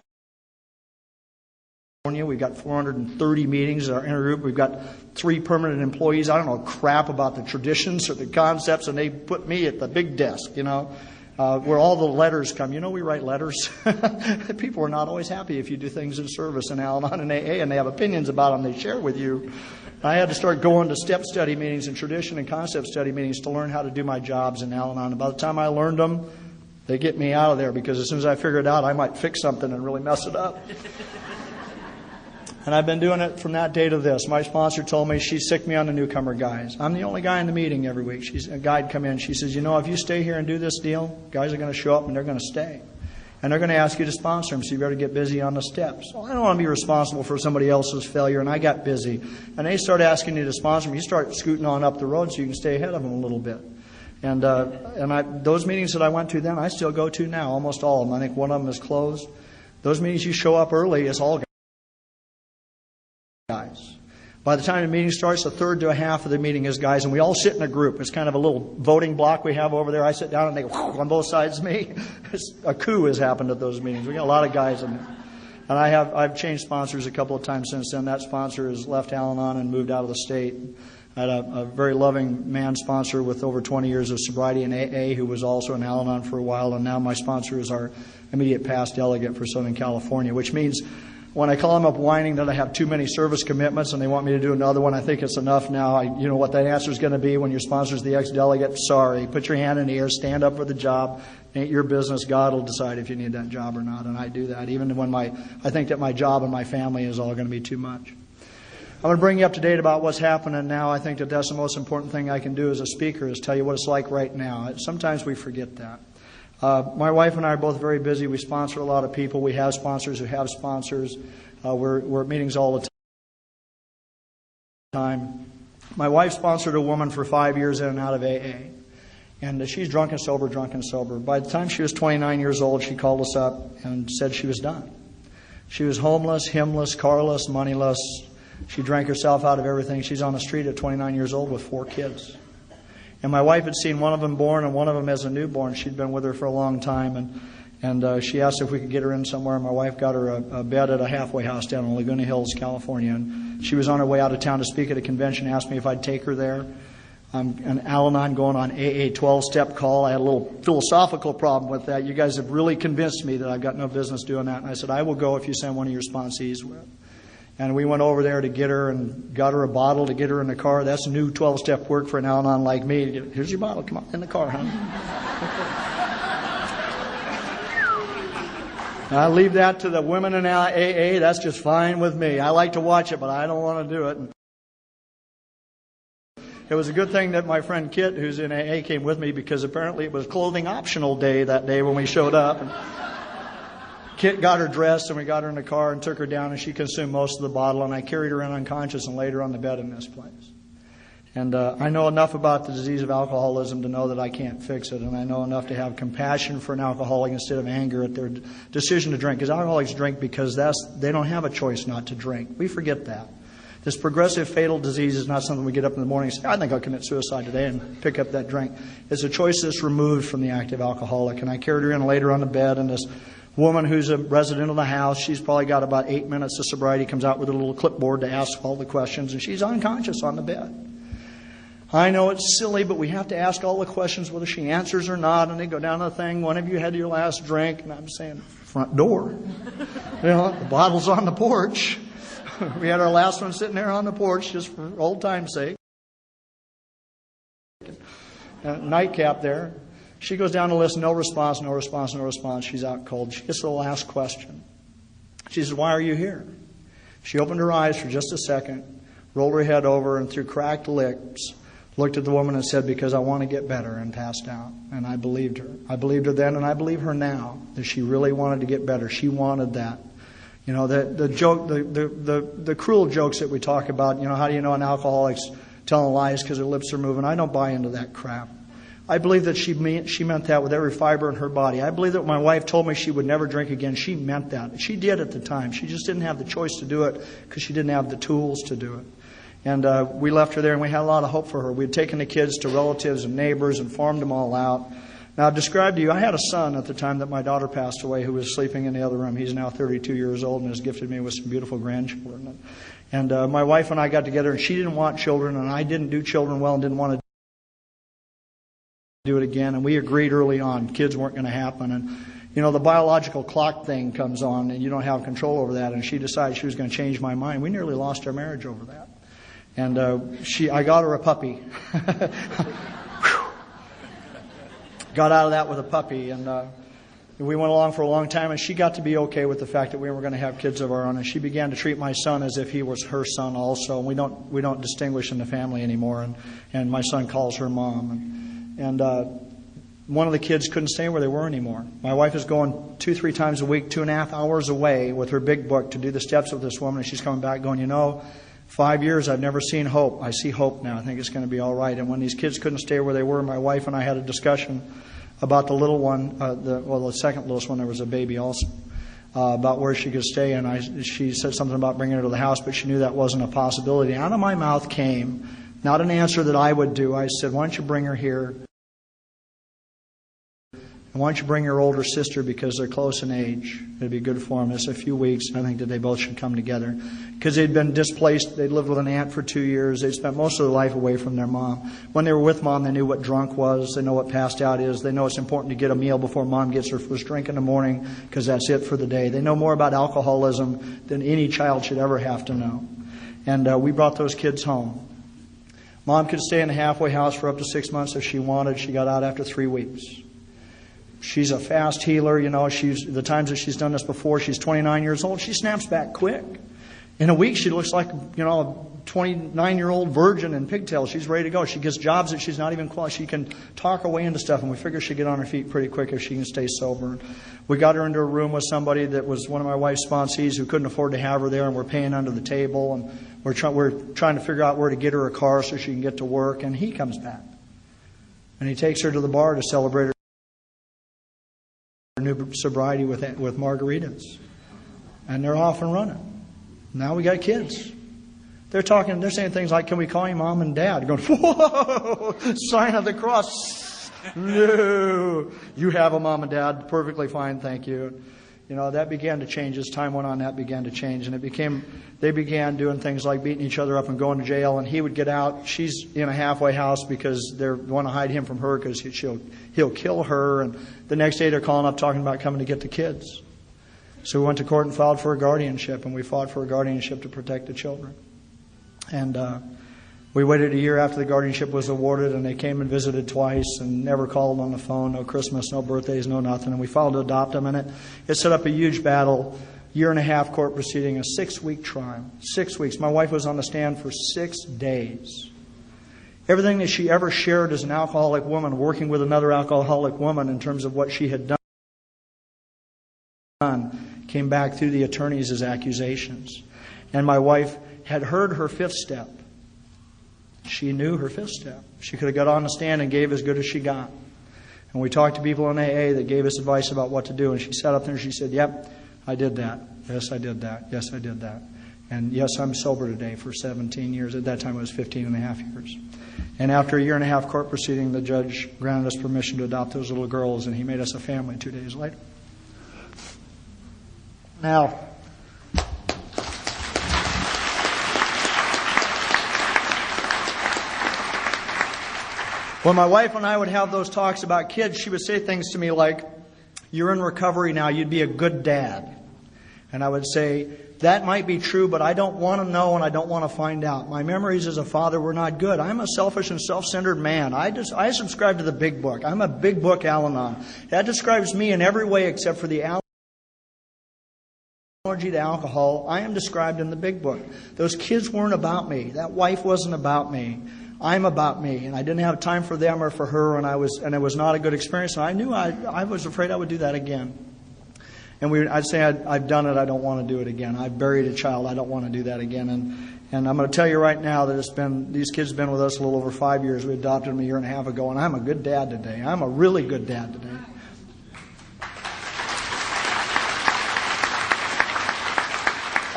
We've got 430 meetings in our intergroup. We've got 3 permanent employees. I don't know crap about the traditions or the concepts, and they put me at the big desk, where all the letters come. We write letters. People are not always happy if you do things in service in Al-Anon and AA, and they have opinions about them they share with you. I had to start going to step study meetings and tradition and concept study meetings to learn how to do my jobs in Al-Anon. And by the time I learned them, they get me out of there, because as soon as I figure it out, I might fix something and really mess it up. And I've been doing it from that day to this. My sponsor told me she sicked me on the newcomer guys. I'm the only guy in the meeting every week. A guy'd come in. She says, if you stay here and do this deal, guys are going to show up and they're going to stay. And they're going to ask you to sponsor them, so you better get busy on the steps. Well, I don't want to be responsible for somebody else's failure, and I got busy. And they start asking you to sponsor them. You start scooting on up the road so you can stay ahead of them a little bit. And those meetings that I went to then, I still go to now, almost all of them. I think one of them is closed. Those meetings you show up early, it's all guys. By the time the meeting starts, a third to a half of the meeting is guys, and we all sit in a group. It's kind of a little voting block we have over there. I sit down and they go on both sides of me. A coup has happened at those meetings. We got a lot of guys in there. And I've changed sponsors a couple of times since then. That sponsor has left Al-Anon and moved out of the state. I had a very loving man sponsor with over 20 years of sobriety in AA who was also in Al-Anon for a while, and now my sponsor is our immediate past delegate for Southern California, which means when I call them up whining that I have too many service commitments and they want me to do another one, I think it's enough now. You know what that answer is going to be when your sponsor's the ex-delegate? Sorry. Put your hand in the air. Stand up for the job. It ain't your business. God will decide if you need that job or not. And I do that even when I think that my job and my family is all going to be too much. I'm going to bring you up to date about what's happening now. I think that that's the most important thing I can do as a speaker is tell you what it's like right now. Sometimes we forget that. My wife and I are both very busy. We sponsor a lot of people. We have sponsors who have sponsors. We're at meetings all the time. My wife sponsored a woman for 5 years in and out of AA. And she's drunk and sober, drunk and sober. By the time she was 29 years old, she called us up and said she was done. She was homeless, hymnless, carless, moneyless. She drank herself out of everything. She's on the street at 29 years old with 4 kids. And my wife had seen one of them born and one of them as a newborn. She'd been with her for a long time. And she asked if we could get her in somewhere. My wife got her a bed at a halfway house down in Laguna Hills, California. And she was on her way out of town to speak at a convention, asked me if I'd take her there. I'm an Al-Anon going on AA 12-step call. I had a little philosophical problem with that. You guys have really convinced me that I've got no business doing that. And I said, I will go if you send one of your sponsees with. And we went over there to get her and got her a bottle to get her in the car. That's new 12-step work for an Al-Anon like me. Here's your bottle. Come on, in the car, honey. I leave that to the women in AA. That's just fine with me. I like to watch it, but I don't want to do it. It was a good thing that my friend Kit, who's in AA, came with me because apparently it was clothing optional day that day when we showed up. And Kit got her dressed and we got her in the car and took her down and she consumed most of the bottle and I carried her in unconscious and laid her on the bed in this place. And I know enough about the disease of alcoholism to know that I can't fix it. And I know enough to have compassion for an alcoholic instead of anger at their decision to drink. Because alcoholics drink because they don't have a choice not to drink. We forget that. This progressive fatal disease is not something we get up in the morning and say, I think I'll commit suicide today and pick up that drink. It's a choice that's removed from the active alcoholic. And I carried her in and laid her on the bed and this woman who's a resident of the house, she's probably got about 8 minutes of sobriety, comes out with a little clipboard to ask all the questions, and she's unconscious on the bed. I know it's silly, but we have to ask all the questions whether she answers or not, and they go down the thing, when have you had your last drink? And I'm saying, front door. The bottle's on the porch. We had our last one sitting there on the porch just for old time's sake. Nightcap there. She goes down the list, no response, no response, no response. She's out cold. She gets to the last question. She says, why are you here? She opened her eyes for just a second, rolled her head over, and through cracked lips, looked at the woman and said, because I want to get better, and passed out. And I believed her. I believed her then, and I believe her now, that she really wanted to get better. She wanted that. The joke, the cruel jokes that we talk about, how do you know an alcoholic's telling lies because her lips are moving. I don't buy into that crap. I believe that she meant that with every fiber in her body. I believe that when my wife told me she would never drink again, she meant that. She did at the time. She just didn't have the choice to do it because she didn't have the tools to do it. And we left her there, and we had a lot of hope for her. We had taken the kids to relatives and neighbors and farmed them all out. Now, I've described to you, I had a son at the time that my daughter passed away who was sleeping in the other room. He's now 32 years old and has gifted me with some beautiful grandchildren. And my wife and I got together, and she didn't want children, and I didn't do children well and didn't want to do it again. And we agreed early on kids weren't going to happen. And, you know, the biological clock thing comes on, and you don't have control over that. And she decided she was going to change my mind. We nearly lost our marriage over that. And I got her a puppy. Got out of that with a puppy, and we went along for a long time, and she got to be okay with the fact that we were going to have kids of our own, and she began to treat my son as if he was her son also. And we don't distinguish in the family anymore, and my son calls her mom. And one of the kids couldn't stay where they were anymore. My wife is going 2-3 times a week, 2.5 hours away with her big book to do the steps with this woman, and she's coming back going, 5 years, I've never seen hope. I see hope now. I think it's going to be all right. And when these kids couldn't stay where they were, my wife and I had a discussion about the little one, the second littlest one, there was a baby also, about where she could stay. And she said something about bringing her to the house, but she knew that wasn't a possibility. Out of my mouth came, not an answer that I would do. I said, why don't you bring her here? And why don't you bring your older sister because they're close in age? It'd be good for them. It's a few weeks, and I think that they both should come together. Because they'd been displaced. They'd lived with an aunt for 2 years. They'd spent most of their life away from their mom. When they were with mom, they knew what drunk was. They know what passed out is. They know it's important to get a meal before mom gets her first drink in the morning because that's it for the day. They know more about alcoholism than any child should ever have to know. And we brought those kids home. Mom could stay in the halfway house for up to 6 months if she wanted. She got out after 3 weeks. She's a fast healer, the times that she's done this before, she's 29 years old, she snaps back quick. In a week, she looks like, a 29-year-old virgin in pigtails. She's ready to go. She gets jobs that she's not even qualified. She can talk her way into stuff, and we figure she'll get on her feet pretty quick if she can stay sober. We got her into a room with somebody that was one of my wife's sponsees who couldn't afford to have her there, and we're paying under the table, and we're trying to figure out where to get her a car so she can get to work, and he comes back. And he takes her to the bar to celebrate her new sobriety with margaritas. And they're off and running. Now we got kids. They're saying things like, can we call you mom and dad? Going, whoa, sign of the cross. No, you have a mom and dad, perfectly fine, thank you. That began to change. As time went on, that began to change. And they began doing things like beating each other up and going to jail. And he would get out. She's in a halfway house because they want to hide him from her because he'll kill her. And the next day they're calling up talking about coming to get the kids. So we went to court and filed for a guardianship. And we fought for a guardianship to protect the children. And we waited a year after the guardianship was awarded, and they came and visited twice and never called on the phone, no Christmas, no birthdays, no nothing. And we filed to adopt them, and it set up a huge battle, 1.5-year court proceeding, a 6-week trial. 6 weeks. My wife was on the stand for 6 days. Everything that she ever shared as an alcoholic woman, working with another alcoholic woman in terms of what she had done, came back through the attorneys as accusations. And my wife had heard her 5th step. She knew her 5th step. She could have got on the stand and gave as good as she got. And we talked to people in AA that gave us advice about what to do. And she sat up there and she said, yep, I did that. Yes, I did that. Yes, I did that. And yes, I'm sober today for 17 years. At that time, it was 15.5 years. And after a 1.5-year court proceeding, the judge granted us permission to adopt those little girls, and he made us a family 2 days later. Now, when my wife and I would have those talks about kids, she would say things to me like, you're in recovery now, you'd be a good dad. And I would say, that might be true, but I don't want to know and I don't want to find out. My memories as a father were not good. I'm a selfish and self-centered man. I subscribe to the big book. I'm a big book Al-Anon. That describes me in every way except for the allergy to alcohol. I am described in the big book. Those kids weren't about me. That wife wasn't about me. I'm about me, and I didn't have time for them or for her, and it was not a good experience. And I knew I was afraid I would do that again. And I'd say I've done it. I don't want to do it again. I've buried a child. I don't want to do that again. And I'm going to tell you right now that these kids have been with us a little over 5 years. We adopted them a year and a half ago, and I'm a good dad today. I'm a really good dad today.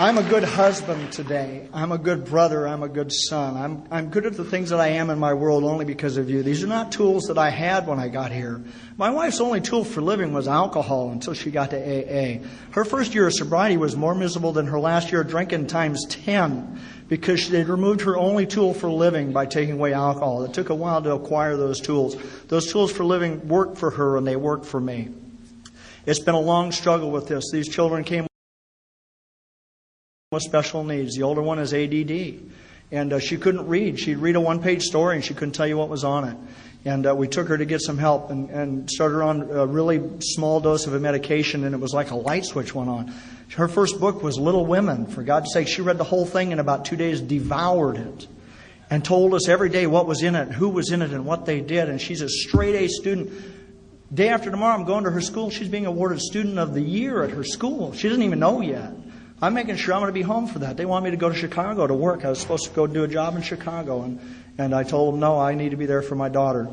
I'm a good husband today. I'm a good brother. I'm a good son. I'm good at the things that I am in my world only because of you. These are not tools that I had when I got here. My wife's only tool for living was alcohol until she got to AA. Her first year of sobriety was more miserable than her last year of drinking times 10 because they'd removed her only tool for living by taking away alcohol. It took a while to acquire those tools. Those tools for living worked for her and they worked for me. It's been a long struggle with this. These children came with special needs. The older one is ADD. And she couldn't read. She'd read a one-page story and she couldn't tell you what was on it. And we took her to get some help and started her on a really small dose of a medication, and it was like a light switch went on. Her first book was Little Women. For God's sake, she read the whole thing in about 2 days, devoured it, and told us every day what was in it, who was in it, and what they did. And she's a straight A student. Day after tomorrow, I'm going to her school. She's being awarded Student of the Year at her school. She doesn't even know yet. I'm making sure I'm going to be home for that. They want me to go to Chicago to work. I was supposed to go do a job in Chicago. And I told them, no, I need to be there for my daughter.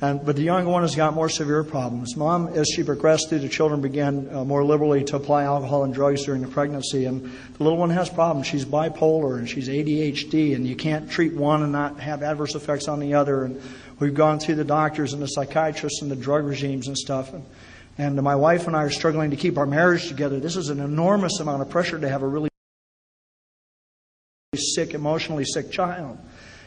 But the younger one has got more severe problems. Mom, as she progressed through, the children began more liberally to apply alcohol and drugs during the pregnancy. And the little one has problems. She's bipolar and she's ADHD. And you can't treat one and not have adverse effects on the other. And we've gone through the doctors and the psychiatrists and the drug regimes and stuff. And my wife and I are struggling to keep our marriage together. This is an enormous amount of pressure to have a really sick, emotionally sick child.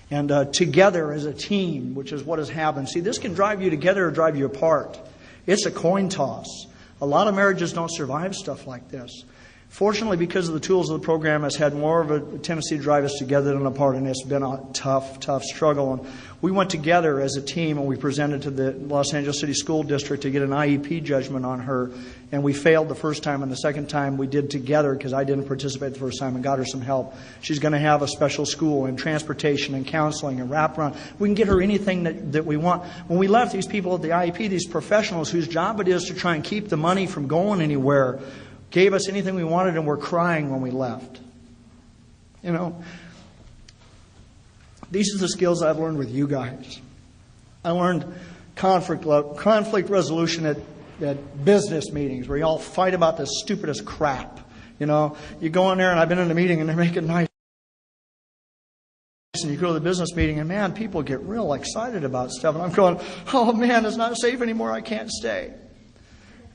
And together as a team, which is what has happened. See, this can drive you together or drive you apart. It's a coin toss. A lot of marriages don't survive stuff like this. Fortunately, because of the tools of the program, has had more of a tendency to drive us together than apart, and it's been a tough struggle. And we went together as a team, and we presented to the Los Angeles City School District to get an IEP judgment on her. And we failed the first time, and the second time we did together because I didn't participate the first time and got her some help. She's going to have a special school and transportation and counseling and wraparound. We can get her anything that we want. When we left, these people at the IEP, these professionals whose job it is to try and keep the money from going anywhere, gave us anything we wanted, and we're crying when we left. You know, these are the skills I've learned with you guys. I learned conflict resolution at business meetings where you all fight about the stupidest crap. You know, you go in there, and I've been in a meeting, and they're making nice. And you go to the business meeting, and man, people get real excited about stuff. And I'm going, oh man, it's not safe anymore. I can't stay.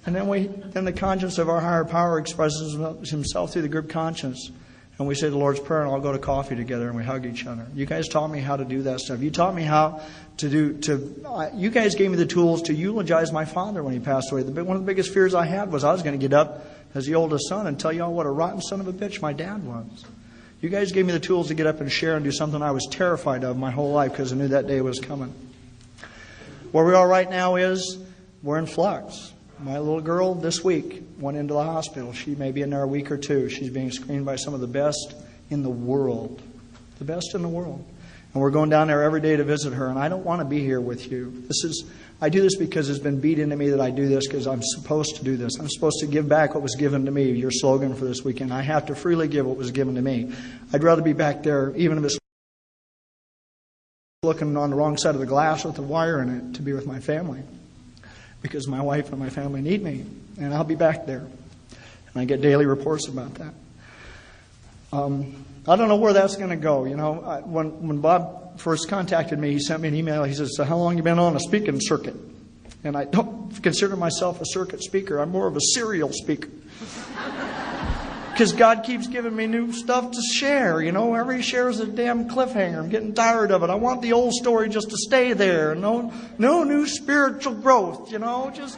And then the conscience of our higher power expresses himself through the group conscience. And we say the Lord's Prayer and all go to coffee together and we hug each other. You guys taught me how to do that stuff. You taught me how you guys gave me the tools to eulogize my father when he passed away. One of the biggest fears I had was I was going to get up as the oldest son and tell y'all what a rotten son of a bitch my dad was. You guys gave me the tools to get up and share and do something I was terrified of my whole life because I knew that day was coming. Where we are right now is we're in flux. My little girl this week went into the hospital. She may be in there a week or two. She's being screened by some of the best in the world. The best in the world. And we're going down there every day to visit her. And I don't want to be here with you. I do this because it's been beat into me that I do this because I'm supposed to do this. I'm supposed to give back what was given to me. Your slogan for this weekend. I have to freely give what was given to me. I'd rather be back there, even if it's looking on the wrong side of the glass with the wire in it, to be with my family. Because my wife and my family need me. And I'll be back there. And I get daily reports about that. I don't know where that's going to go. You know, when Bob first contacted me, he sent me an email. He says, so how long have you been on a speaking circuit? And I don't consider myself a circuit speaker. I'm more of a serial speaker. Because God keeps giving me new stuff to share. You know, every share is a damn cliffhanger. I'm getting tired of it. I want the old story just to stay there. No new spiritual growth, you know. Just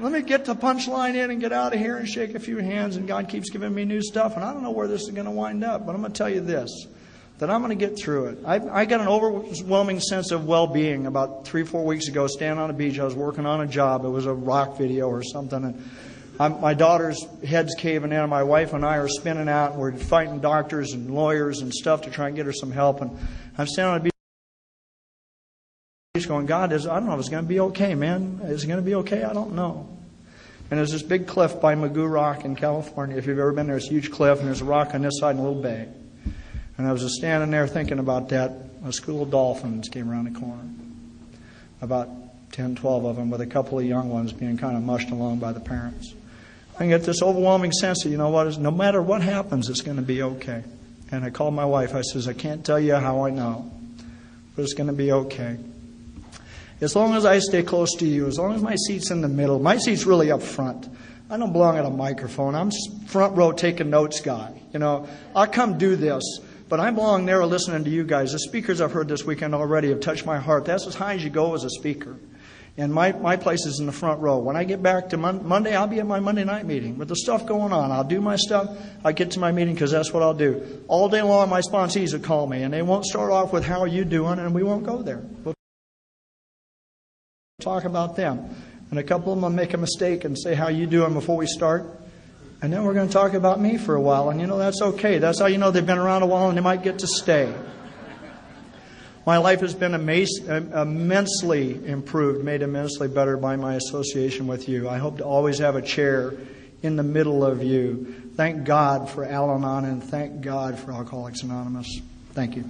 let me get the punchline in and get out of here and shake a few hands. And God keeps giving me new stuff. And I don't know where this is going to wind up. But I'm going to tell you this, that I'm going to get through it. I got an overwhelming sense of well-being about 3-4 weeks ago, standing on a beach. I was working on a job. It was a rock video or something. And my daughter's head's caving in, and my wife and I are spinning out, and we're fighting doctors and lawyers and stuff to try and get her some help. And I'm standing on a beach going, God, I don't know if it's going to be okay, man. Is it going to be okay? I don't know. And there's this big cliff by Magoo Rock in California. If you've ever been there, it's a huge cliff, and there's a rock on this side and a little bay. And I was just standing there thinking about that. A school of dolphins came around the corner. About 10, 12 of them, with a couple of young ones being kind of mushed along by the parents. I get this overwhelming sense that, you know what, no matter what happens, it's going to be okay. And I called my wife. I says, I can't tell you how I know, but it's going to be okay. As long as I stay close to you, as long as my seat's in the middle, my seat's really up front. I don't belong at a microphone. I'm front row taking notes guy. You know, I'll come do this, but I belong there listening to you guys. The speakers I've heard this weekend already have touched my heart. That's as high as you go as a speaker. And my place is in the front row. When I get back to Monday, I'll be at my Monday night meeting. With the stuff going on, I'll do my stuff. I get to my meeting because that's what I'll do. All day long, my sponsees will call me, and they won't start off with, how are you doing? And we won't go there. We'll talk about them. And a couple of them will make a mistake and say, how you doing before we start? And then we're going to talk about me for a while. And, you know, that's okay. That's how you know they've been around a while and they might get to stay. My life has been immensely improved, made immensely better by my association with you. I hope to always have a chair in the middle of you. Thank God for Al-Anon and thank God for Alcoholics Anonymous. Thank you.